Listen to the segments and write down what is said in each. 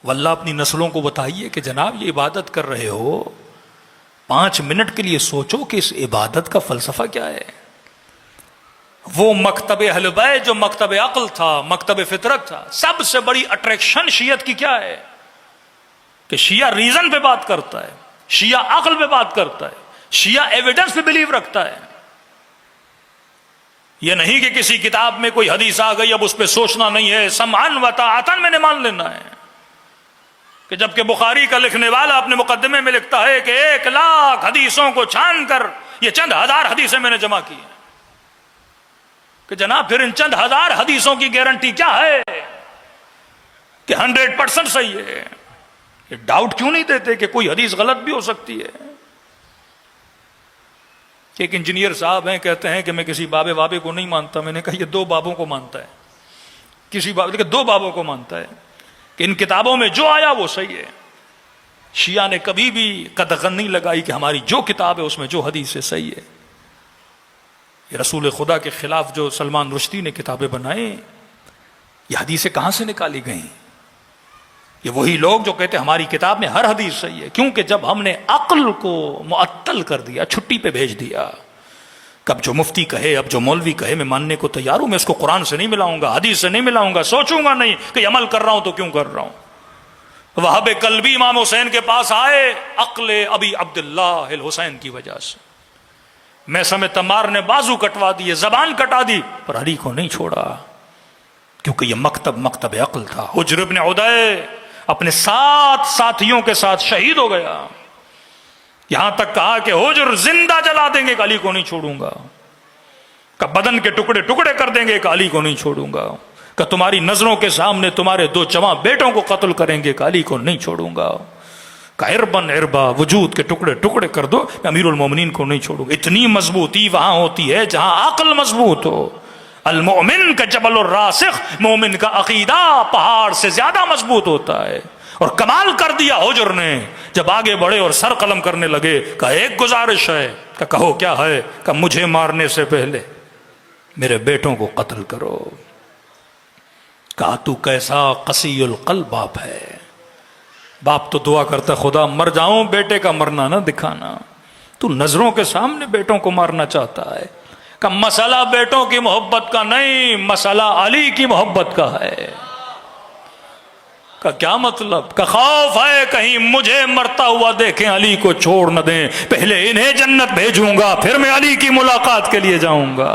वल्लाह अपनी नस्लों को बताइए कि जनाब ये इबादत कर रहे हो, 5 मिनट के लिए सोचो कि इस इबादत का फलसफा क्या है। वो मकतब हलबे जो मकतब अक्ल था, मकतब फितरत था, सबसे बड़ी अट्रैक्शन शियत की क्या है कि शिया रीजन पे बात करता है, शिया अक्ल पे बात करता है, शिया एविडेंस पे बिलीव रखता है। यह नहीं कि किसी किताब में कोई हदीस आ गई अब उस पर सोचना नहीं है, समअन व ताअतन मैंने मान लेना है। कि जबकि बुखारी का लिखने वाला अपने मुकदमे में लिखता है कि 1 लाख हदीसों को छान कर ये चंद हजार हदीसें मैंने जमा की हैं, कि जनाब फिर इन चंद हजार हदीसों की गारंटी क्या है कि 100% सही है? ये डाउट क्यों नहीं देते कि कोई हदीस गलत भी हो सकती है? एक इंजीनियर साहब हैं, कहते हैं कि मैं किसी बाबे वाबे को नहीं मानता। मैंने कहा ये 2 बाबों को मानता है, किसी बाबे के 2 बाबों को मानता है कि इन किताबों में जो आया वो सही है। शिया ने कभी भी कदगन नहीं लगाई कि हमारी जो किताब है उसमें जो हदीस है सही है। ये रसूल खुदा के खिलाफ जो सलमान रुश्दी ने किताबें बनाई, ये हदीसें कहां से निकाली गई? ये वही लोग जो कहते हैं हमारी किताब में हर हदीस सही है। क्योंकि जब हमने अक्ल को मुअत्तल कर दिया, छुट्टी पे भेज दिया, कब जो मुफ्ती कहे, अब जो मौलवी कहे मैं मानने को तैयार हूं, मैं इसको कुरान से नहीं मिलाऊंगा, हदीस से नहीं मिलाऊंगा, सोचूंगा नहीं कि अमल कर रहा हूं तो क्यों कर रहा हूं। वहाब कल्बी इमाम हुसैन के पास आए अक्ल अबी अब्दुल्लाह हुसैन की वजह से। मैं समय तमार ने बाजू कटवा दिए, जबान कटा दी, पर अली को नहीं छोड़ा, क्योंकि यह मकतब अक्ल था। हुज्र इब्न उदय अपने 7 साथियों के साथ शहीद हो गया। यहां तक कहा कि हुज्र जिंदा जला देंगे, अली को नहीं छोड़ूंगा। का बदन के टुकड़े टुकड़े कर देंगे, अली को नहीं छोड़ूंगा। का तुम्हारी नजरों के सामने तुम्हारे 2 जवां बेटों को कत्ल करेंगे, अली को नहीं छोड़ूंगा। का इरबन इरबा वजूद के टुकड़े टुकड़े कर दो, मैं अमीरुल मोमिनीन को नहीं छोड़ूंगा। इतनी मजबूती वहां होती है जहां अक्ल मजबूत हो। अल मोमिन का जबल और रासिख, मोमिन का अकीदा पहाड़ से ज्यादा मजबूत होता है। और कमाल कर दिया हुजर ने, जब आगे बढ़े और सर कलम करने लगे, कहा एक गुजारिश है। कहो क्या है? कहा मुझे मारने से पहले मेरे बेटों को कत्ल करो। कहा तू कैसा कसीयुल कल्ब बाप है। बाप तो दुआ करता खुदा मर जाऊं, बेटे का मरना ना दिखाना। तू नजरों के सामने बेटों को मारना चाहता है। का मसला बेटों की मोहब्बत का नहीं, मसला अली की मोहब्बत का है। का क्या मतलब? का खौफ है कहीं मुझे मरता हुआ देखें, अली को छोड़ न दें, पहले इन्हें जन्नत भेजूंगा, फिर मैं अली की मुलाकात के लिए जाऊंगा।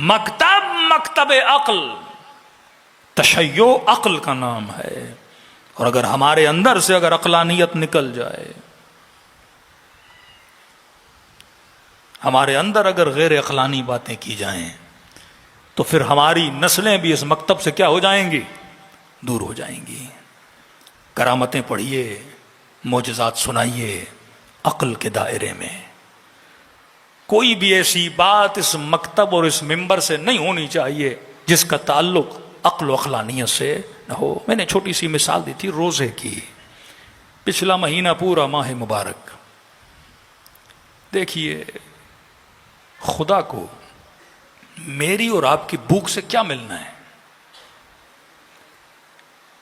मकतब अक्ल, तशय्यो अक्ल का नाम है। और अगर हमारे अंदर से अगर अक्लानियत निकल जाए, हमारे अंदर अगर गैर अक्लानी बातें की जाएं, तो फिर हमारी नस्लें भी इस मकतब से क्या हो जाएंगी? दूर हो जाएंगी। करामतें पढ़िए, मोजज़ात सुनाइए अक्ल के दायरे में। कोई भी ऐसी बात इस मकतब और इस मिंबर से नहीं होनी चाहिए जिसका ताल्लुक अक्ल अक्लानियत से न हो। मैंने छोटी सी मिसाल दी थी रोजे की। पिछला महीना पूरा माह मुबारक, देखिए खुदा को मेरी और आपकी भूख से क्या मिलना है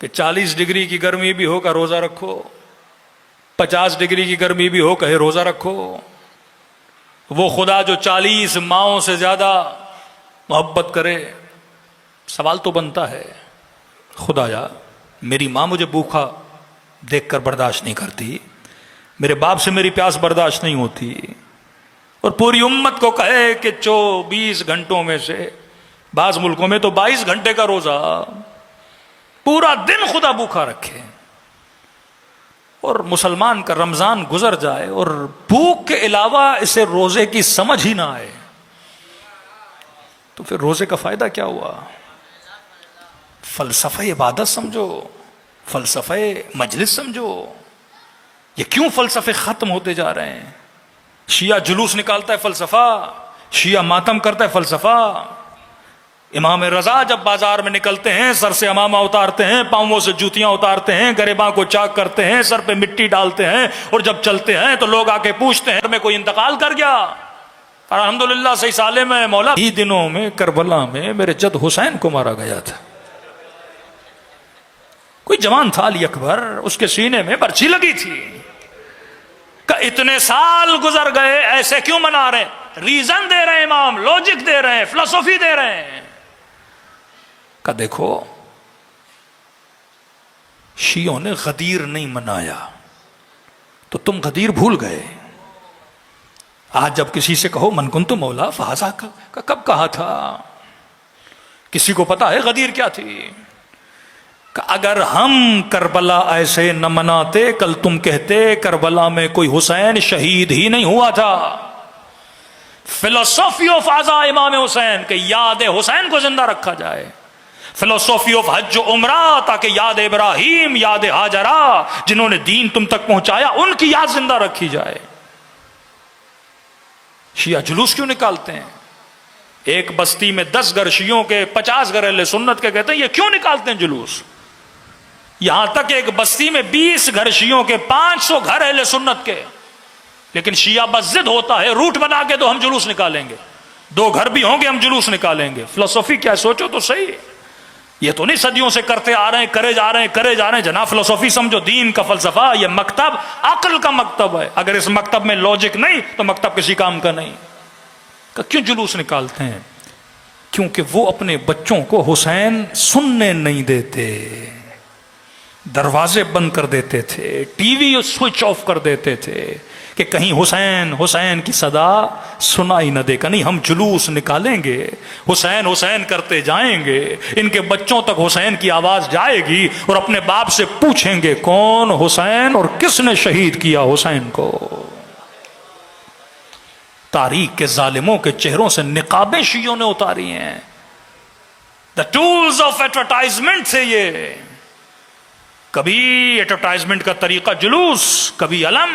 कि 40 डिग्री की गर्मी भी हो का रोजा रखो, 50 डिग्री की गर्मी भी हो कहे रोजा रखो। वो खुदा जो 40 माओं से ज्यादा मोहब्बत करे, सवाल तो बनता है खुदाया मेरी माँ मुझे भूखा देखकर बर्दाश्त नहीं करती, मेरे बाप से मेरी प्यास बर्दाश्त नहीं होती, और पूरी उम्मत को कहे कि 24 घंटों में से बाज मुल्कों में तो 22 घंटे का रोजा, पूरा दिन खुदा भूखा रखे, और मुसलमान का रमजान गुजर जाए और भूख के अलावा इसे रोजे की समझ ही ना आए, तो फिर रोजे का फायदा क्या हुआ? फलसफे इबादत समझो, फलसफे मजलिस समझो। ये क्यों फलसफे खत्म होते जा रहे हैं? शिया जुलूस निकालता है फलसफा, शिया मातम करता है फलसफा। इमाम रजा जब बाजार में निकलते हैं, सर से अमामा उतारते हैं, पांवों से जूतियां उतारते हैं, गरेबा को चाक करते हैं, सर पे मिट्टी डालते हैं, और जब चलते हैं तो लोग आके पूछते हैं में कोई इंतकाल कर गया? और अल्हम्दुलिल्लाह सही साले में मौला ही दिनों में करबला में मेरे जद हुसैन को मारा गया था। कोई जवान था अली अकबर, उसके सीने में बर्छी लगी थी। का इतने साल गुजर गए, ऐसे क्यों मना रहे? रीजन दे रहे हैं इमाम, लॉजिक दे रहे हैं, फिलोसॉफी दे रहे हैं। का देखो, शियों ने गदीर नहीं मनाया तो तुम गदीर भूल गए। आज जब किसी से कहो मन कुन्तु मौला फाजा का कब कहा था? किसी को पता है गदीर क्या थी? अगर हम करबला ऐसे न मनाते, कल तुम कहते करबला में कोई हुसैन शहीद ही नहीं हुआ था। फिलोसॉफी ऑफ आजा इमाम हुसैन के याद हुसैन को जिंदा रखा जाए। फिलोसॉफी ऑफ हज उमरा, ताकि याद इब्राहिम, याद हाजरा जिन्होंने दीन तुम तक पहुंचाया, उनकी याद जिंदा रखी जाए। शिया जुलूस क्यों निकालते हैं? एक बस्ती में 10 घर शियों के, 50 घर अहले सुन्नत के, कहते हैं ये क्यों निकालते हैं जुलूस? यहां तक एक बस्ती में 20 घर शियों के, 500 घर अहले सुन्नत के, लेकिन शिया बस जिद होता है रूट बना के तो हम जुलूस निकालेंगे, 2 घर भी होंगे हम जुलूस निकालेंगे। फिलोसॉफी क्या है? सोचो तो सही। ये तो नहीं सदियों से करते आ रहे हैं, करे जा रहे हैं, करे जा रहे हैं। जना फिलोसॉफी समझो दीन का फलसफा, ये मकतब अक्ल का मकतब है। अगर इस मकतब में लॉजिक नहीं तो मकतब किसी काम का नहीं। क्यों जुलूस निकालते हैं? क्योंकि वो अपने बच्चों को हुसैन सुनने नहीं देते, दरवाजे बंद कर देते थे, टीवी स्विच ऑफ कर देते थे कि कहीं हुसैन हुसैन की सदा सुनाई न दे। नहीं, हम जुलूस निकालेंगे, हुसैन हुसैन करते जाएंगे, इनके बच्चों तक हुसैन की आवाज जाएगी और अपने बाप से पूछेंगे कौन हुसैन और किसने शहीद किया हुसैन को। तारीख के जालिमों के चेहरों से निकाबें शियों ने उतारी हैं। द टूल्स ऑफ एडवर्टाइजमेंट थे ये। कभी एडवर्टाइजमेंट का तरीका जुलूस, कभी अलम,